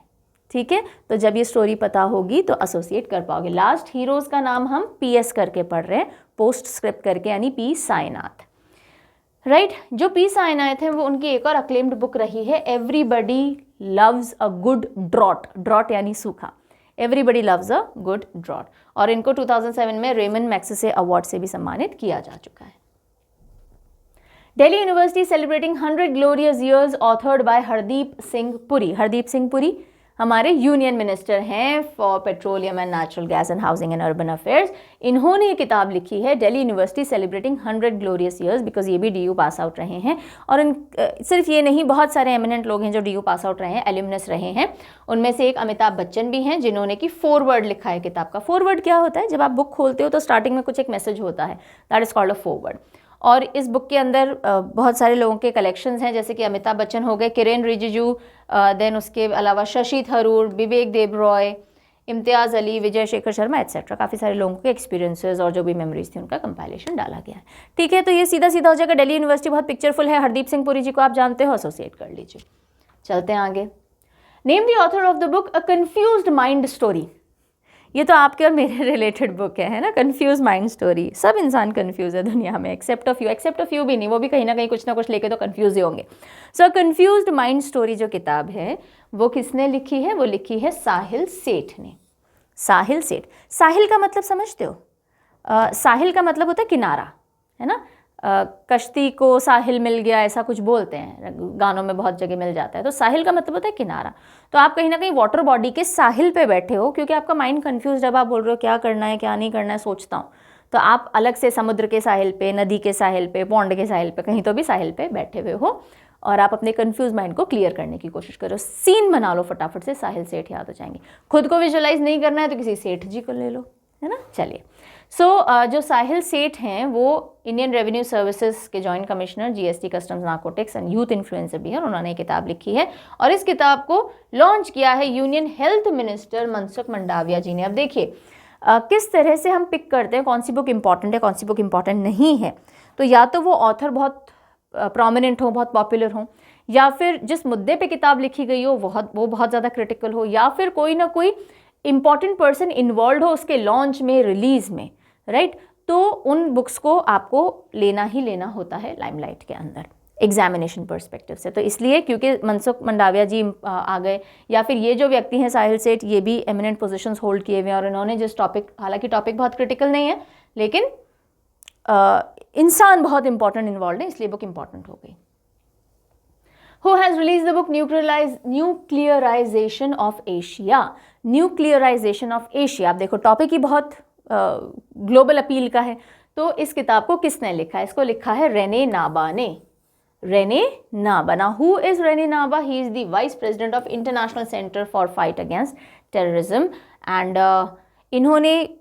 ठीक है, तो जब ये स्टोरी पता होगी तो एसोसिएट कर पाओगे। लास्ट हीरोज़ का नाम हम PS करके पढ़ रहे हैं, पोस्ट स्क्रिप्ट करके, यानी P साइनाथ। राइट, जो P साइनाथ है वो उनकी एक और अक्लेम्ड बुक रही है, everybody loves a good drought. Drought यानी सूखा, everybody loves a good drought. और इनको 2007 में रेमन मैग्सेसे अवार्ड से भी सम्मानित किया जा चुका है। Delhi university celebrating 100 glorious years, authored bye Hardeep Singh Puri. Hardeep Singh Puri हमारे यूनियन मिनिस्टर हैं for petroleum and natural gas and housing and urban affairs. इन्होंने ये किताब लिखी है, Delhi university celebrating 100 glorious years, because ये भी DU पास आउट रहे हैं। और सिर्फ ये नहीं, बहुत सारे एमिनेंट लोग हैं जो DU पास आउट रहे हैं, एल्यूमनस रहे हैं। उनमें से एक अमिताभ बच्चन भी हैं जिन्होंने कि फोरवर्ड लिखा है किताब का। फोरवर्ड क्या होता है? जब आप बुक खोलते हो तो स्टार्टिंग में कुछ एक मैसेज होता है, that is called a forward. और इस बुक के अंदर बहुत सारे लोगों के कलेक्शंस हैं, जैसे कि अमिताभ बच्चन हो गए, किरेन रिजिजू, देन उसके अलावा शशि थरूर, विवेक देबरॉय, इम्तियाज़ अली, विजय शेखर शर्मा एट्सेट्रा। काफ़ी सारे लोगों के एक्सपीरियंसेस और जो भी मेमोरीज थी उनका कंपाइलेशन डाला गया है। ठीक है, तो ये सीधा सीधा हो जाएगा। दिल्ली यूनिवर्सिटी बहुत पिक्चरफुल है। हरदीप सिंह पुरी जी को आप जानते हो, एसोसिएट कर लीजिए। चलते हैं आगे। Name the author of the book a confused mind story. ये तो आपके और मेरे रिलेटेड बुक है ना, कंफ्यूज माइंड स्टोरी। सब इंसान कंफ्यूज है दुनिया में, एक्सेप्ट ऑफ यू भी नहीं, वो भी कहीं ना कहीं कुछ ना कुछ लेके तो कंफ्यूज ही होंगे। सो कंफ्यूज्ड माइंड स्टोरी जो किताब है वो किसने लिखी है? वो लिखी है साहिल सेठ ने। साहिल सेठ। साहिल का मतलब समझते हो? साहिल का मतलब होता है किनारा, है ना। कश्ती को साहिल मिल गया, ऐसा कुछ बोलते हैं, गानों में बहुत जगह मिल जाता है। तो साहिल का मतलब होता है किनारा। तो आप कहीं ना कहीं वाटर बॉडी के साहिल पे बैठे हो, क्योंकि आपका माइंड कंफ्यूज, जब आप बोल रहे हो क्या करना है क्या नहीं करना है सोचता हूँ, तो आप अलग से समुद्र के साहिल पे, नदी के साहिल पे, पौंड के साहिल पे, कहीं तो भी साहिल पे बैठे हुए हो और आप अपने कंफ्यूज माइंड को क्लियर करने की कोशिश करो। सीन बना लो फटाफट से, साहिल सेठ याद हो जाएंगे। खुद को विजुअलाइज नहीं करना है तो किसी सेठ जी को ले लो, है ना। चलिए, जो साहिल सेठ हैं वो इंडियन रेवेन्यू सर्विसेज के joint commissioner, GST, customs, narcotics and youth influencer भी हैं। उन्होंने एक किताब लिखी है और इस किताब को लॉन्च किया है union health minister Mansukh Mandaviya ji ने। अब देखिए किस तरह से हम पिक करते हैं कौन सी बुक इंपॉर्टेंट है, कौन सी बुक इंपॉर्टेंट नहीं है। तो या तो वो ऑथर बहुत प्रोमिनेंट हो, बहुत पॉपुलर हो, या फिर जिस मुद्दे पे किताब लिखी गई हो वो बहुत ज़्यादा क्रिटिकल हो, या फिर कोई ना कोई इंपॉर्टेंट पर्सन इन्वॉल्व हो उसके लॉन्च में, रिलीज़ में, राइट। तो उन बुक्स को आपको लेना ही लेना होता है लाइमलाइट के अंदर एग्जामिनेशन पर्सपेक्टिव से। तो इसलिए क्योंकि मनसुख मंडाविया जी आ गए, या फिर ये जो व्यक्ति हैं साहिल सेठ, ये भी एमिनेंट पोजीशंस होल्ड किए हुए हैं और इन्होंने जिस टॉपिक, हालांकि टॉपिक बहुत क्रिटिकल नहीं है लेकिन इंसान बहुत इंपॉर्टेंट इन्वॉल्व है, इसलिए बुक इंपॉर्टेंट हो गई। Who has released the book Nuclearization of Asia? Nuclearization of Asia। आप देखो टॉपिक ही बहुत ग्लोबल अपील का है। तो इस किताब को किसने लिखा है? इसको लिखा है रेने नाबा ने। Renee Naba. Now who is Rene Naba? He is the Vice President of International Center for Fight Against Terrorism and इन्होंने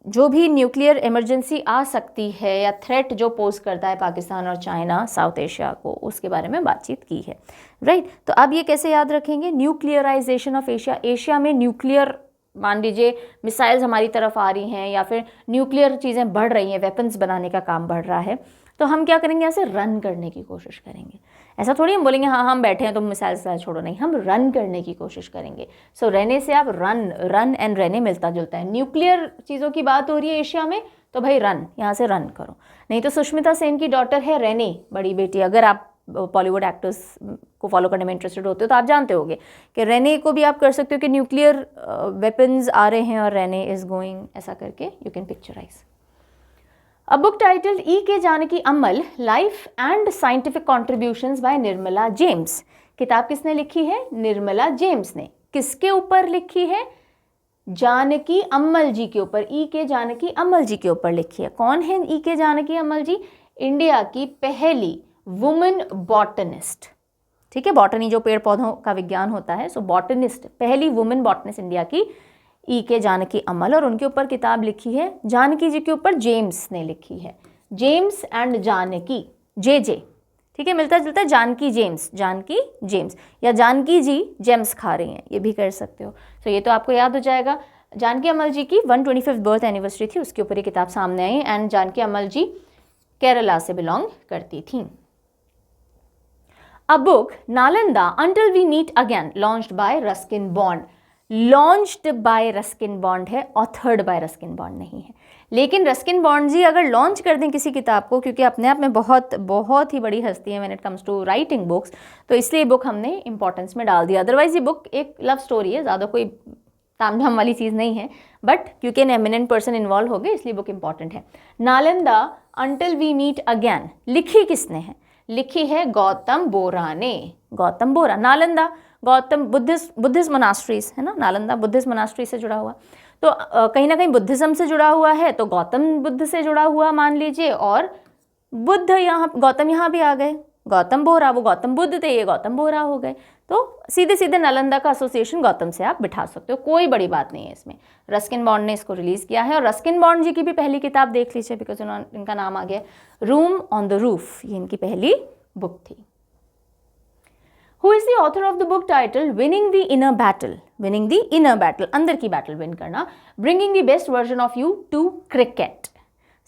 जो भी न्यूक्लियर इमरजेंसी आ सकती है या थ्रेट जो पोज करता है पाकिस्तान और चाइना, साउथ एशिया को, उसके बारे में बातचीत की है, राइट। तो अब ये कैसे याद रखेंगे? Nuclearization of Asia. एशिया में न्यूक्लियर, मान लीजिए मिसाइल्स हमारी तरफ आ रही हैं या फिर न्यूक्लियर चीज़ें बढ़ रही हैं, वेपन्स बनाने का काम बढ़ रहा है, तो हम क्या करेंगे? ऐसे रन करने की कोशिश करेंगे। ऐसा थोड़ी हम बोलेंगे हाँ हम बैठे हैं तो मिसाइल छोड़ो, नहीं, हम रन करने की कोशिश करेंगे। सो रहने से आप रन एंड रहने मिलता जुलता है। न्यूक्लियर चीज़ों की बात हो रही है एशिया में तो भाई रन, यहाँ से रन करो। नहीं तो सुष्मिता सेन की डॉटर है रेने, बड़ी बेटी, अगर आप बॉलीवुड एक्टर्स को फॉलो करने में इंटरेस्टेड होते हो तो आप जानते होंगे कि रेने को भी आप कर सकते हो कि न्यूक्लियर वेपन्स आ रहे हैं और रेने इज गोइंग, ऐसा करके you can picturise. A book titled E. K. Janaki Ammal, Life and Scientific Contributions by Nirmala James. किताब किसने लिखी है? निर्मला जेम्स ने। किसके ऊपर लिखी है? जानकी अम्मल जी के ऊपर। E. K. जानकी अम्मल जी के ऊपर लिखी है। कौन है E. K. जानकी अम्मल जी? इंडिया की पहली वुमेन बॉटनिस्ट। ठीक है, बॉटनी जो पेड़ पौधों का विज्ञान होता है, सो बॉटनिस्ट, पहली वुमेन बॉटनिस्ट इंडिया की E. K. जानकी अम्मल, और उनके ऊपर किताब लिखी है जानकी जी के ऊपर जेम्स ने लिखी है। जेम्स एंड जानकी, जे, ठीक है, मिलता जुलता है, जानकी जेम्स, जानकी जेम्स, या जानकी जी जेम्स खा रही हैं, ये भी कर सकते हो। तो ये तो आपको याद हो जाएगा। जानकी अमल जी की 125th बर्थ एनिवर्सरी थी, उसके ऊपर ये किताब सामने आई, एंड जानकी अमल जी केरला से बिलोंग करती थी। A book, Nalanda Until We Meet Again, launched by Ruskin Bond. Launched by Ruskin Bond है, authored by Ruskin Bond नहीं है। लेकिन रस्किन बॉन्ड जी अगर लॉन्च कर दें किसी किताब को, क्योंकि अपने आप में बहुत बहुत ही बड़ी हस्ती है when it comes to writing books, तो इसलिए बुक हमने इंपॉर्टेंस में डाल दिया। अदरवाइज ये बुक एक लव स्टोरी है, ज़्यादा कोई तामझाम वाली चीज़ नहीं है, बट क्योंकि एन एमिनेंट पर्सन इन्वॉल्व हो गए इसलिए बुक इंपॉर्टेंट है। Nalanda until we meet again लिखी किसने है? लिखी है गौतम बोरा ने। गौतम बोरा, नालंदा गौतम बुद्धिस्ट मोनास्ट्रीज है ना, नालंदा बुद्धिस्ट मोनास्ट्री से जुड़ा हुआ, तो कहीं ना कहीं बुद्धिज्म से जुड़ा हुआ है, तो गौतम बुद्ध से जुड़ा हुआ मान लीजिए, और बुद्ध यहाँ, गौतम यहाँ भी आ गए, गौतम बोरा, वो गौतम बुद्ध थे, ये गौतम बोरा हो गए, तो सीधे सीधे नालंदा का एसोसिएशन गौतम से आप बिठा सकते हो, कोई बड़ी बात नहीं है इसमें। रस्किन बॉन्ड ने इसको रिलीज़ किया है, और रस्किन बॉन्ड जी की भी पहली किताब देख लीजिए, बिकॉज इनका नाम आ गया, रूम ऑन द रूफ, ये इनकी पहली बुक थी। Who is the author of the book titled Winning the Inner Battle? Winning the Inner Battle, अंदर की बैटल विन करना, Bringing the Best Version of You to Cricket.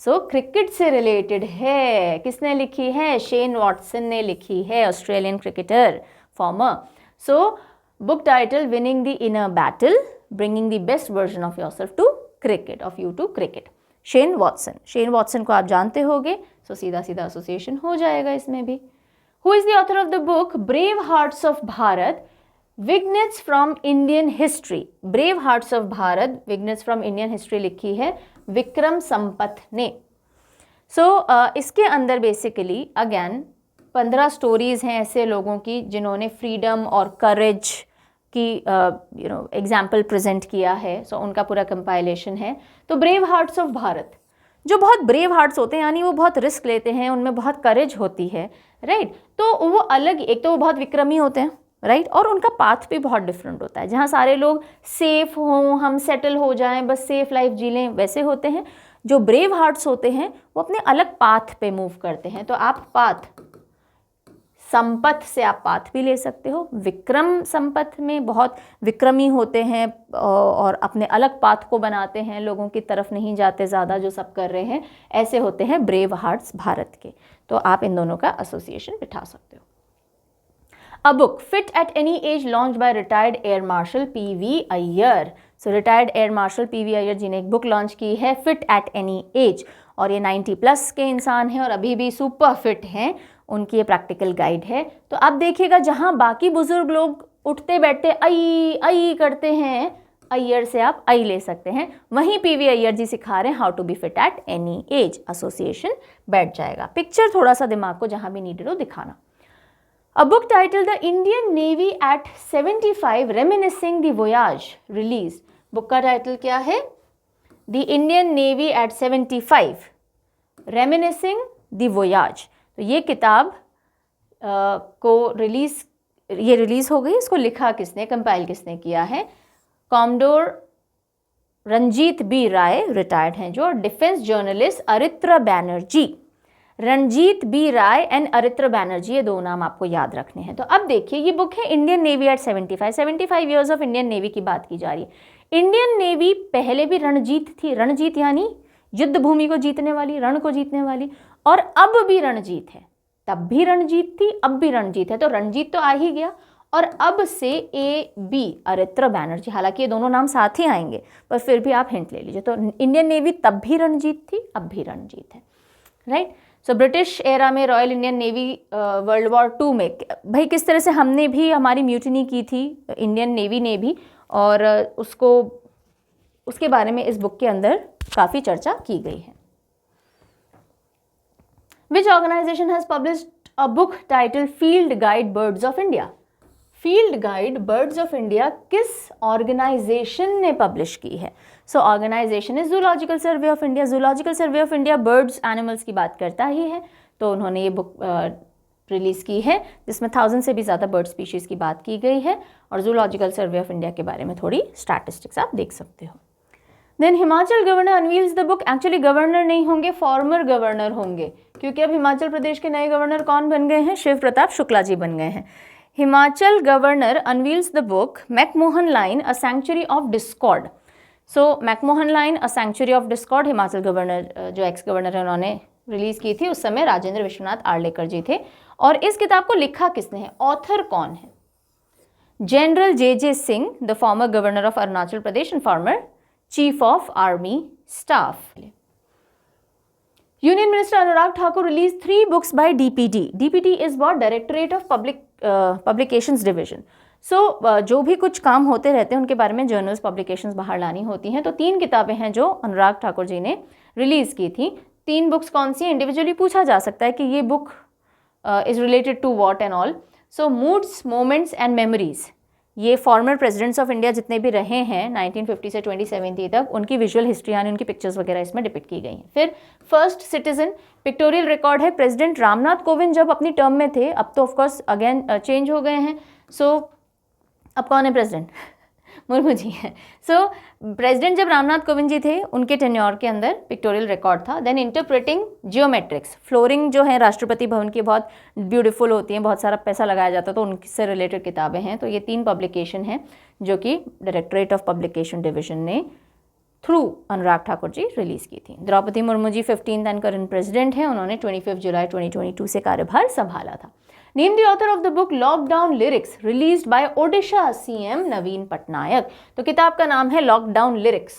So cricket से related है, किसने लिखी है? शेन वॉटसन ने लिखी है, Australian cricketer former. So book title winning the inner battle, bringing the best version of yourself to cricket, of you to cricket. Shane Watson, Shane Watson को आप जानते होंगे, सो सीधा सीधा एसोसिएशन हो जाएगा इसमें भी। Who is the author of the book Brave Hearts of Bharat, Vignettes from Indian History? Brave Hearts of Bharat, Vignettes from Indian History लिखी है विक्रम संपत ने। इसके अंदर बेसिकली अगेन 15 स्टोरीज हैं ऐसे लोगों की जिन्होंने फ्रीडम और करेज की एग्जाम्पल प्रेजेंट किया है, उनका पूरा कंपाइलेशन है। तो ब्रेव हार्ट्स ऑफ भारत, जो बहुत ब्रेव हार्ट्स होते हैं, यानी वो बहुत रिस्क लेते हैं, उनमें बहुत करेज होती है, राइट, तो वो अलग, एक तो वो बहुत विक्रमी होते हैं, राइट, और उनका पाथ भी बहुत डिफरेंट होता है। जहाँ सारे लोग सेफ हों, हम सेटल हो जाएं, बस सेफ लाइफ जी लें, वैसे होते हैं। जो ब्रेव हार्ट्स होते हैं वो अपने अलग पाथ पे मूव करते हैं। तो आप पाथ, संपत से आप पाथ भी ले सकते हो। विक्रम संपत में बहुत विक्रमी होते हैं और अपने अलग पाथ को बनाते हैं, लोगों की तरफ नहीं जाते ज़्यादा जो सब कर रहे हैं, ऐसे होते हैं ब्रेव हार्ट्स भारत के। तो आप इन दोनों का एसोसिएशन बिठा सकते हो। A book fit at any age launched by retired Air Marshal P.V. Iyer. So retired air marshal P.V. Iyer ji ने एक बुक लॉन्च की है फिट एट एनी एज, और ये 90+ के इंसान हैं और अभी भी सुपर फिट हैं। उनकी ये प्रैक्टिकल गाइड है। तो आप देखिएगा जहाँ बाकी बुजुर्ग लोग उठते बैठते आई आई करते हैं, अय्यर से आप आई ले सकते हैं, वहीं P.V. अय्यर जी सिखा रहे हैं how to be fit at any age. Association बैठ जाएगा। पिक्चर थोड़ा सा दिमाग को जहाँ भी नीडेड हो दिखाना। A book titled The Indian Navy at 75 Reminiscing the Voyage release. Book का टाइटल क्या है? The Indian Navy at 75 Reminiscing the Voyage. तो ये किताब को रिलीज हो गई। इसको लिखा किसने, कंपाइल किसने किया है? Commodore Ranjit B Rai retired हैं जो, defence journalist Aritra Banerjee. Ranjit B Rai and Aritra Banerjee, ये दो नाम आपको याद रखने हैं। तो अब देखिए ये बुक है Indian navy at 75 years of Indian navy की बात की जा रही है। इंडियन नेवी पहले भी रणजीत थी, रणजीत यानी युद्ध भूमि को जीतने वाली, रण को जीतने वाली, और अब भी रणजीत है। तब भी रणजीत थी, अब भी रणजीत है। तो रणजीत तो आ ही गया, और अब से AB अरित्रा बैनर्जी, हालांकि ये दोनों नाम साथ ही आएंगे पर फिर भी आप हिंट ले लीजिए। तो इंडियन नेवी तब भी रणजीत थी, अब भी रणजीत है, राइट। सो ब्रिटिश एरा में royal Indian navy world war 2 में भाई किस तरह से हमने भी हमारी म्यूटिनी की थी, इंडियन नेवी ने भी, और उसके बारे में इस बुक के अंदर काफ़ी चर्चा की गई है। Which organisation has published a book title field guide birds of India? Field guide birds of India किस ऑर्गेनाइजेशन ने पब्लिश की है? So organisation is zoological survey of India. Zoological survey of India birds animals की बात करता ही है, तो उन्होंने ये बुक रिलीज़ की है जिसमें 1000 से भी ज़्यादा बर्ड स्पीशीज़ की बात की गई है, और जूलॉजिकल सर्वे ऑफ इंडिया के बारे में थोड़ी स्टैटिस्टिक्स आप देख सकते हो। Then Himachal governor unveils the book, actually governor नहीं होंगे, फॉर्मर गवर्नर होंगे, क्योंकि अब हिमाचल प्रदेश के नए गवर्नर कौन बन गए हैं, शिव प्रताप शुक्ला जी बन गए हैं। Himachal governor unveils the book McMahon line a sanctuary of Discord. So McMahon line a sanctuary of Discord Himachal governor जो एक्स गवर्नर है उन्होंने रिलीज की थी, उस समय राजेंद्र विश्वनाथ आर्लेकर जी थे। और इस किताब को लिखा किसने है, ऑथर कौन है, general J Singh, the former governor of Arunachal Pradesh and former chief of army staff. Union minister Anurag Thakur release 3 books by DPD. DPD is what, directorate of publications division. So जो भी कुछ काम होते रहते हैं उनके बारे में जर्नल्स पब्लिकेशंस बाहर लानी होती हैं। तो 3 किताबें हैं जो अनुराग ठाकुर जी ने रिलीज की थी। 3 बुक्स कौन सी हैं, इंडिविजुअली पूछा जा सकता है कि ये book is related to what and all. So moods, moments and memories, ये फॉर्मर प्रेसिडेंट्स ऑफ इंडिया जितने भी रहे हैं 1950 से 2070 तक, उनकी विजुअल हिस्ट्री यानी उनकी पिक्चर्स वगैरह इसमें डिपिक्ट की गई हैं। फिर फर्स्ट सिटीजन, पिक्टोरियल रिकॉर्ड है प्रेसिडेंट रामनाथ कोविंद जब अपनी टर्म में थे, अब तो ऑफकोर्स अगेन चेंज हो गए हैं। सो अब कौन है प्रेसिडेंट, मुर्मू जी हैं। सो प्रेसिडेंट जब रामनाथ कोविंद जी थे उनके टेन्योर के अंदर पिक्टोरियल रिकॉर्ड था। देन इंटरप्रेटिंग जियोमेट्रिक्स, फ्लोरिंग जो है राष्ट्रपति भवन की बहुत ब्यूटीफुल होती हैं, बहुत सारा पैसा लगाया जाता है, तो उनसे रिलेटेड किताबें हैं। तो ये 3 पब्लिकेशन हैं जो कि डायरेक्टरेट ऑफ पब्लिकेशन डिवीजन ने थ्रू अनुराग ठाकुर जी रिलीज की थी। Draupadi Murmu ji 15th and current president हैं, उन्होंने 25 जुलाई 2022 से कार्यभार संभाला था। Name the author of the book lockdown lyrics released by Odisha CM Naveen Patnaik. तो किताब का नाम है लॉकडाउन लिरिक्स,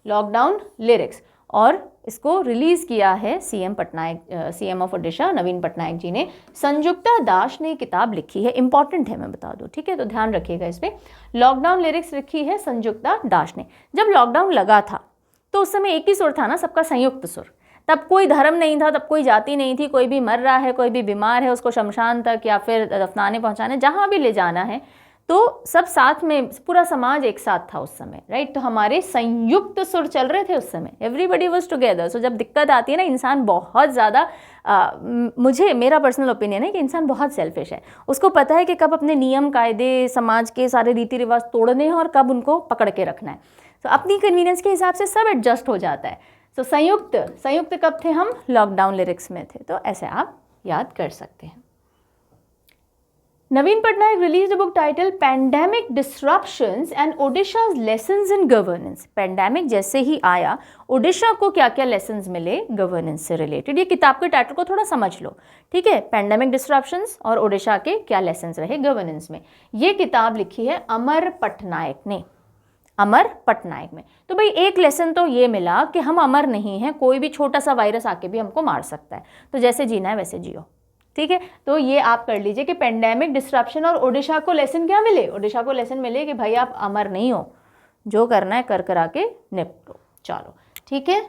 लॉकडाउन लिरिक्स, और इसको रिलीज किया है CM Patnaik, CM of Odisha Naveen Patnaik ji ने। संयुक्ता दास ने किताब लिखी है, इंपॉर्टेंट है मैं बता दूं, ठीक है, तो ध्यान रखिएगा इस पे। लॉकडाउन लिरिक्स लिखी है संयुक्ता दास ने। जब लॉकडाउन लगा था तो उस समय एक ही सुर था ना, सबका संयुक्त सुर। तब कोई धर्म नहीं था, तब कोई जाति नहीं थी, कोई भी मर रहा है, कोई भी बीमार है, उसको शमशान तक या फिर दफनाने पहुंचाने जहां भी ले जाना है, तो सब साथ में, पूरा समाज एक साथ था उस समय, राइट। तो हमारे संयुक्त सुर चल रहे थे उस समय, एवरीबडी वाज टुगेदर। सो जब दिक्कत आती है ना, इंसान बहुत ज़्यादा, मेरा पर्सनल ओपिनियन है कि इंसान बहुत सेल्फिश है। उसको पता है कि कब अपने नियम कायदे, समाज के सारे रीति रिवाज तोड़ने हैं और कब उनको पकड़ के रखना है। तो अपनी कन्वीनियंस के हिसाब से सब एडजस्ट हो जाता है। तो संयुक्त कब थे हम, लॉकडाउन लिरिक्स में थे। तो ऐसे आप याद कर सकते हैं। Naveen Patnaik release the book title pandemic disruptions and Odisha's lessons in governance. Pandemic जैसे ही आया, ओडिशा को क्या क्या लेसन्स मिले गवर्नेंस से रिलेटेड। ये किताब के टाइटल को थोड़ा समझ लो, ठीक है। पैंडेमिक डिसरप्शंस और ओडिशा के क्या लेसन्स रहे गवर्नेंस में। ये किताब लिखी है अमर पटनायक ने, अमर पटनायक में। तो भाई एक लेसन तो ये मिला कि हम अमर नहीं हैं, कोई भी छोटा सा वायरस आके भी हमको मार सकता है, तो जैसे जीना है वैसे जियो, ठीक है। तो ये आप कर लीजिए कि पेंडेमिक डिस्ट्रप्शन और ओडिशा को लेसन क्या मिले, ओडिशा को लेसन मिले कि भाई आप अमर नहीं हो, जो करना है कर करा के निपटो, चलो ठीक है।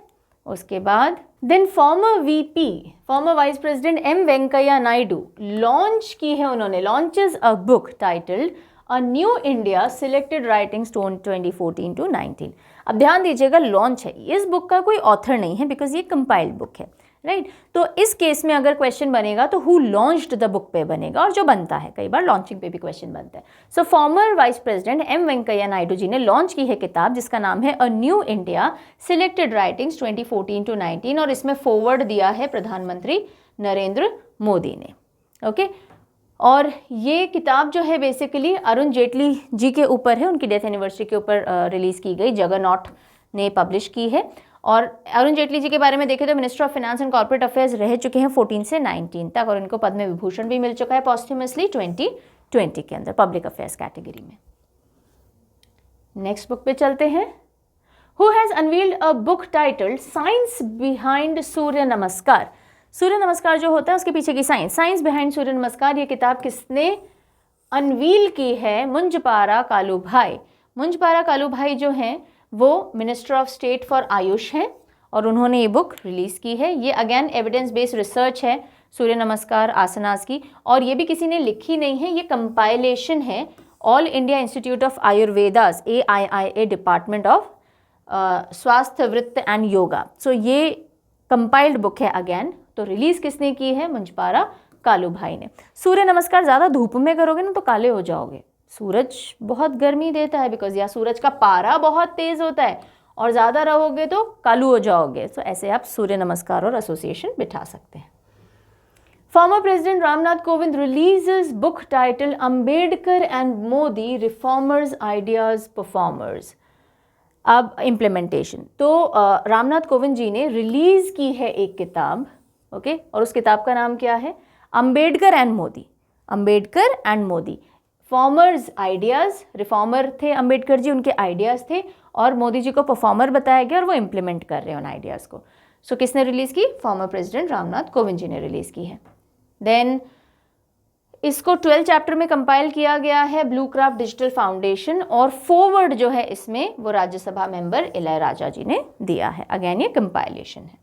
उसके बाद then former vice president M Venkaiah Naidu launch की है उन्होंने, launches a book titled a new India selected writings 2014 to 19। अब ध्यान दीजिएगा, लॉन्च है, इस बुक का कोई ऑथर नहीं है बिकॉज ये कंपाइल्ड बुक है, राइट। तो इस केस में अगर क्वेश्चन बनेगा तो हु लॉन्च्ड द बुक पे बनेगा, और जो बनता है कई बार लॉन्चिंग पे भी क्वेश्चन बनता है। So former vice president M Venkaiah Naidu ji ने लॉन्च की है किताब जिसका नाम है a new India selected writings 2014 to 19, और इसमें फॉरवर्ड दिया है प्रधानमंत्री नरेंद्र मोदी ने, ओके। और ये किताब जो है बेसिकली अरुण जेटली जी के ऊपर है, उनकी डेथ एनिवर्सरी के ऊपर रिलीज़ की गई, जगरनॉट ने पब्लिश की है। और अरुण जेटली जी के बारे में देखें तो minister of finance and corporate affairs रह चुके हैं 14 से 19 तक, और इनको पद्म विभूषण भी मिल चुका है पॉस्ट्यूमसली 2020 के अंदर पब्लिक अफेयर्स कैटेगरी में। नेक्स्ट बुक पे चलते हैं। Who has unveiled a book titled science behind Surya Namaskar. Surya नमस्कार जो होता है उसके पीछे की साइंस बिहाइंड सूर्य नमस्कार, ये किताब किसने अनवील की है, मुंजपारा कालू भाई। मुंजपारा कालू भाई जो हैं वो minister of state for Ayush हैं, और उन्होंने ये बुक रिलीज़ की है। ये अगेन एविडेंस बेस्ड रिसर्च है सूर्य नमस्कार आसनास की, और ये भी किसी ने लिखी नहीं है, ये कंपाइलेशन है all India institute of Ayurvedas AIIA department of Swasthya Vritta and yoga. So ये कंपाइल्ड बुक है अगेन। तो रिलीज़ किसने की है, मुंजपारा कालू भाई ने। सूर्य नमस्कार ज़्यादा धूप में करोगे ना तो काले हो जाओगे, सूरज बहुत गर्मी देता है बिकॉज या सूरज का पारा बहुत तेज़ होता है और ज़्यादा रहोगे तो कालू हो जाओगे। तो ऐसे आप सूर्य नमस्कार और एसोसिएशन बिठा सकते हैं। Former President Ramnath Kovind releases book titled Ambedkar and Modi Reformers, Ideas, Performers. अब इम्प्लीमेंटेशन, तो रामनाथ कोविंद जी ने रिलीज की है एक किताब, ओके, और उस किताब का नाम क्या है? Ambedkar and Modi. Ambedkar and Modi, formers ideas, reformer थे अंबेडकर जी, उनके आइडियाज़ थे, और मोदी जी को परफॉर्मर बताया गया और वो इम्प्लीमेंट कर रहे हैं उन आइडियाज़ को। सो किसने रिलीज़ की? फॉर्मर प्रेसिडेंट रामनाथ कोविंद जी ने रिलीज़ की है। देन इसको 12 चैप्टर में कंपाइल किया गया है ब्लू क्राफ्ट डिजिटल फाउंडेशन, और फॉरवर्ड जो है इसमें वो राज्यसभा मेंबर इलैयाराजा जी ने दिया है। अगेन ये कंपाइलेशन है।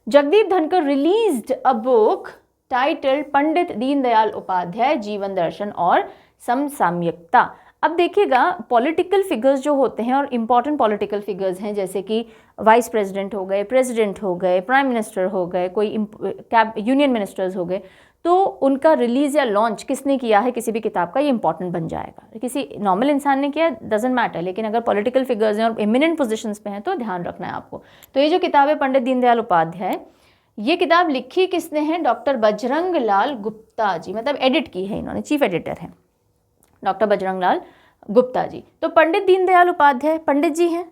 जगदीप धनकर released a book titled Pandit Deendayal Upadhyay जीवन दर्शन और समसामयिकता। अब देखिएगा, पॉलिटिकल फिगर्स जो होते हैं और इम्पॉर्टेंट पॉलिटिकल फिगर्स हैं, जैसे कि वाइस प्रेसिडेंट हो गए, प्रेसिडेंट हो गए, प्राइम मिनिस्टर हो गए, कोई यूनियन मिनिस्टर्स हो गए, तो उनका रिलीज़ या लॉन्च किसने किया है किसी भी किताब का, ये इंपॉर्टेंट बन जाएगा। किसी नॉर्मल इंसान ने किया डजेंट मैटर, लेकिन अगर पॉलिटिकल फिगर्स हैं और एमिनेंट पोजीशंस पे हैं तो ध्यान रखना है आपको। तो ये जो किताब है पंडित दीनदयाल उपाध्याय, ये किताब लिखी किसने है? डॉक्टर बजरंग लाल गुप्ता जी, मतलब एडिट की है इन्होंने, चीफ एडिटर हैं डॉक्टर बजरंग लाल गुप्ता जी। तो पंडित दीनदयाल उपाध्याय पंडित जी हैं,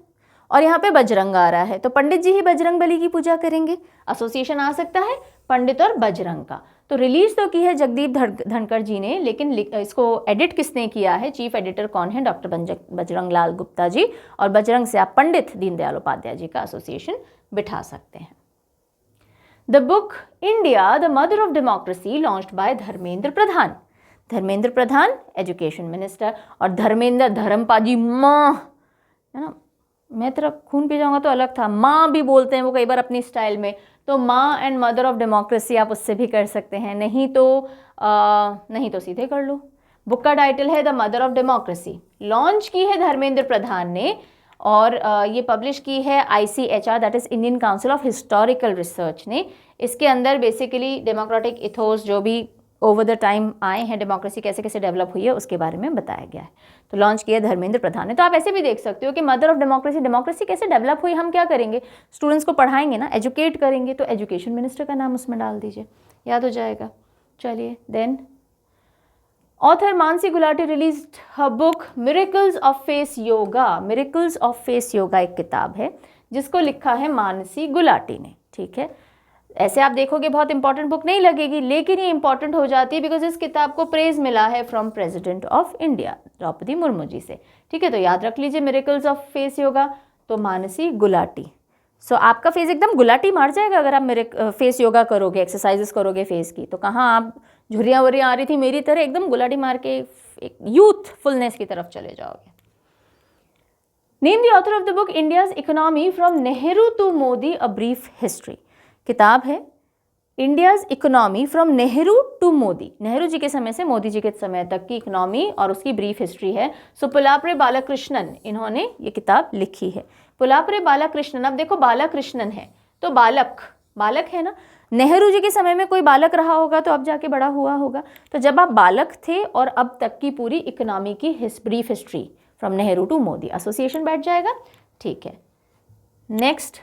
और यहाँ पे बजरंग आ रहा है, तो पंडित जी ही बजरंग बली की पूजा करेंगे। एसोसिएशन आ सकता है पंडित और बजरंग का। तो रिलीज तो की है जगदीप धनकर जी ने, लेकिन इसको एडिट किसने किया है? चीफ एडिटर कौन है? डॉक्टर बजरंग लाल गुप्ता जी, और बजरंग से आप पंडित दीनदयाल उपाध्याय जी का एसोसिएशन बिठा सकते हैं। The book India the mother of democracy launched by Dharmendra Pradhan. Dharmendra Pradhan education minister, और धर्मेंद्र धर्मपाजी माँ, है ना, मैं तेरा खून पी जाऊंगा तो अलग था, माँ भी बोलते हैं वो कई बार अपनी स्टाइल में, तो माँ एंड मदर ऑफ डेमोक्रेसी आप उससे भी कर सकते हैं, नहीं तो सीधे कर लो। बुक का टाइटल है the mother of democracy, launch की है धर्मेंद्र प्रधान ने, और ये पब्लिश की है ICHR, that is Indian council of historical research ने। इसके अंदर बेसिकली डेमोक्रेटिक इथोस जो भी ओवर द टाइम आए हैं, डेमोक्रेसी कैसे कैसे डेवलप हुई है उसके बारे में बताया गया है। तो लॉन्च किया धर्मेंद्र प्रधान ने। तो आप ऐसे भी देख सकते हो कि मदर ऑफ डेमोक्रेसी, डेमोक्रेसी कैसे डेवलप हुई, हम क्या करेंगे, स्टूडेंट्स को पढ़ाएंगे ना, एजुकेट करेंगे, तो एजुकेशन मिनिस्टर का नाम उसमें डाल दीजिए, याद हो जाएगा। चलिए, then author Mansi Gulati released her book miracles of face yoga. Miracles of face yoga एक किताब है जिसको लिखा है मानसी गुलाटी ने, ठीक है। ऐसे आप देखोगे बहुत इंपॉर्टेंट बुक नहीं लगेगी, लेकिन ये इंपॉर्टेंट हो जाती है बिकॉज इस किताब को प्रेज मिला है from president of India Draupadi Murmu ji से, ठीक है। तो याद रख लीजिए मिरेकल्स ऑफ फेस योगा, तो मानसी गुलाटी। सो आपका फेस एकदम गुलाटी मार जाएगा अगर आप मेरे फेस योगा करोगे, एक्सरसाइजेस करोगे फेस की, तो कहाँ आप झुर्रियाँ वुर्रियाँ आ रही थी मेरी तरह, एकदम गुलाटी मार के एक यूथफुलनेस की तरफ चले जाओगे। Name the author of the book India's economy from Nehru to Modi a brief history. किताब है India's economy from Nehru to Modi, Nehru ji के समय से मोदी जी के समय तक की इकोनॉमी और उसकी ब्रीफ हिस्ट्री है। सो पुलापरे बालाकृष्णन इन्होंने ये किताब लिखी है। पुलापरे बालाकृष्णन, अब देखो बालाकृष्णन है तो बालक है ना, नेहरू जी के समय में कोई बालक रहा होगा तो अब जाके बड़ा हुआ होगा, तो जब आप बालक थे और अब तक की पूरी इकोनॉमी की brief history from Nehru to Modi, association बैठ जाएगा, ठीक है। Next,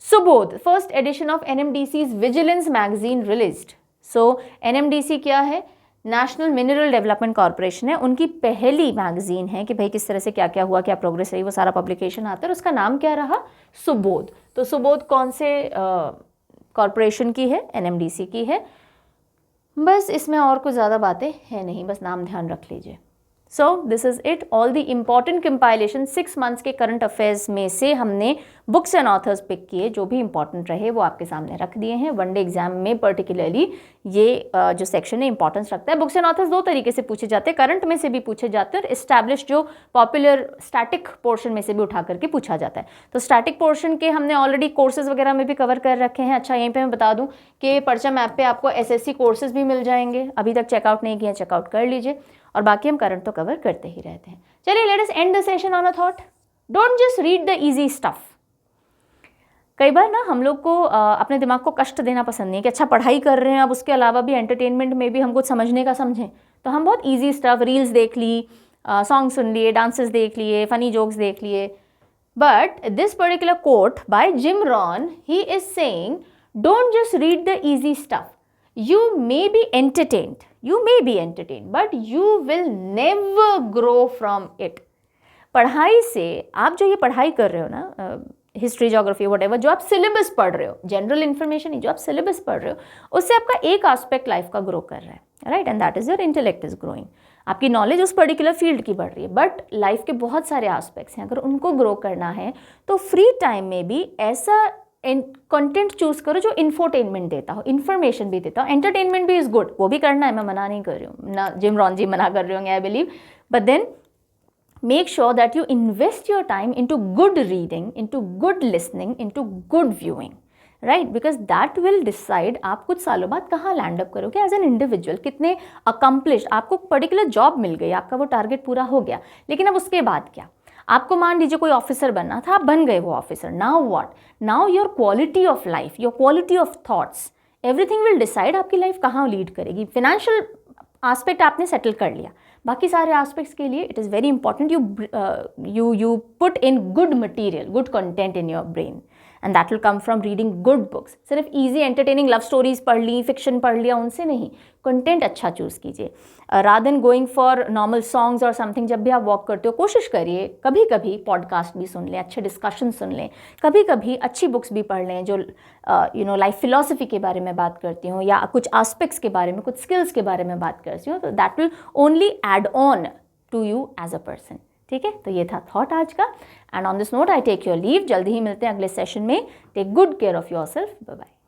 Subodh first edition of NMDC's vigilance magazine released. So NMDC क्या है? नेशनल मिनरल डेवलपमेंट कॉर्पोरेशन है, उनकी पहली मैगजीन है कि भाई किस तरह से क्या क्या हुआ, क्या प्रोग्रेस रही, वो सारा पब्लिकेशन आता है। उसका नाम क्या रहा? सुबोध। तो सुबोध कौन से कॉर्पोरेशन की है? NMDC की है। बस इसमें और कुछ ज़्यादा बातें हैं नहीं, बस नाम ध्यान रख लीजिए। So this is it, all the important compilation 6 months के करंट अफेयर्स में से हमने बुक्स एंड ऑथर्स पिक किए, जो भी इंपॉर्टेंट रहे वो आपके सामने रख दिए हैं। वनडे एग्जाम में पर्टिकुलरली ये जो सेक्शन है इंपॉर्टेंस रखता है। बुक्स एंड ऑथर्स 2 तरीके से पूछे जाते हैं, करंट में से भी पूछे जाते हैं और इस्टेब्लिश जो पॉपुलर स्टैटिक पोर्शन में से भी उठा करके पूछा जाता है। तो स्टैटिक पोर्शन के हमने ऑलरेडी कोर्सेज वगैरह में भी कवर कर रखे हैं। अच्छा, यहीं पर मैं बता दूँ कि परचम ऐप पे आपको SSC कोर्सेज भी मिल जाएंगे, अभी तक चेकआउट नहीं किया चेकआउट कर लीजिए, और बाकी हम करंट तो कवर करते ही रहते हैं। चलिए, let us and the session on a thought, don't just read the easy stuff. कई बार ना हम लोग को अपने दिमाग को कष्ट देना पसंद नहीं है कि अच्छा पढ़ाई कर रहे हैं, अब उसके अलावा भी एंटरटेनमेंट में भी हम कुछ समझने का समझें, तो हम बहुत इजी स्टफ, रील्स देख ली, सॉन्ग सुन लिए, डांसेस देख लिए, फनी जोक्स देख लिए. But this particular quote by Jim Rohn, he is saying don't just read the easy stuff. You may be entertained, but you will never grow from it. पढ़ाई से, आप जो ये पढ़ाई कर रहे हो ना, हिस्ट्री, ज्योग्राफी, वट जो आप सिलेबस पढ़ रहे हो, जनरल इन्फॉर्मेशन जो आप सिलेबस पढ़ रहे हो, उससे आपका एक एस्पेक्ट लाइफ का ग्रो कर रहा है, right, and that is your intellect is growing. आपकी नॉलेज उस पर्टिकुलर फील्ड की बढ़ रही है, बट लाइफ के बहुत सारे एस्पेक्ट्स हैं, अगर उनको ग्रो करना है तो फ्री टाइम में भी ऐसा कंटेंट चूज करो जो इन्फोटेनमेंट देता हो, इन्फॉर्मेशन भी देता हो. एंटरटेनमेंट भी इज गुड, वो भी करना है, मैं मना नहीं कर रही हूँ ना, जिम रॉन जी मना कर रहे होंगे I believe, but then make sure that you invest your time into good reading, into good listening, into good viewing, right? Because that will decide आप कुछ सालों बाद कहाँ लैंड अप करोगे एज एन इंडिविजुअल, कितने अकम्प्लिश, आपको particular job मिल गई, आपका वो टारगेट पूरा हो गया, लेकिन अब उसके बाद क्या? आपको मान लीजिए कोई ऑफिसर बनना था, आप बन गए वो officer, now what? Now your quality of life, your quality of thoughts, everything will decide आपकी लाइफ कहाँ लीड करेगी. फिनेंशियल एस्पेक्ट आपने सेटल कर लिया, बाकी सारे एस्पेक्ट्स के लिए it is very important you put in good material, good content in your brain, and that will come from reading good books. सिर्फ easy entertaining love stories पढ़ ली, fiction पढ़ लिया, उनसे नहीं, कंटेंट अच्छा चूज़ कीजिए. rather than going for normal songs or something, जब भी आप वॉक करते हो कोशिश करिए कभी कभी पॉडकास्ट भी सुन लें, अच्छे डिस्कशन सुन लें, कभी कभी अच्छी बुक्स भी पढ़ लें जो लाइफ फिलॉसफी के बारे में बात करती हूँ, या कुछ एस्पेक्ट्स के बारे में, कुछ स्किल्स के बारे में बात करती हूँ, तो that will only add on to you as a person. ठीक है, तो ये था थॉट आज का. And on this note I take your leave. जल्दी ही मिलते हैं अगले सेशन में. Take good care of your self. Bye bye.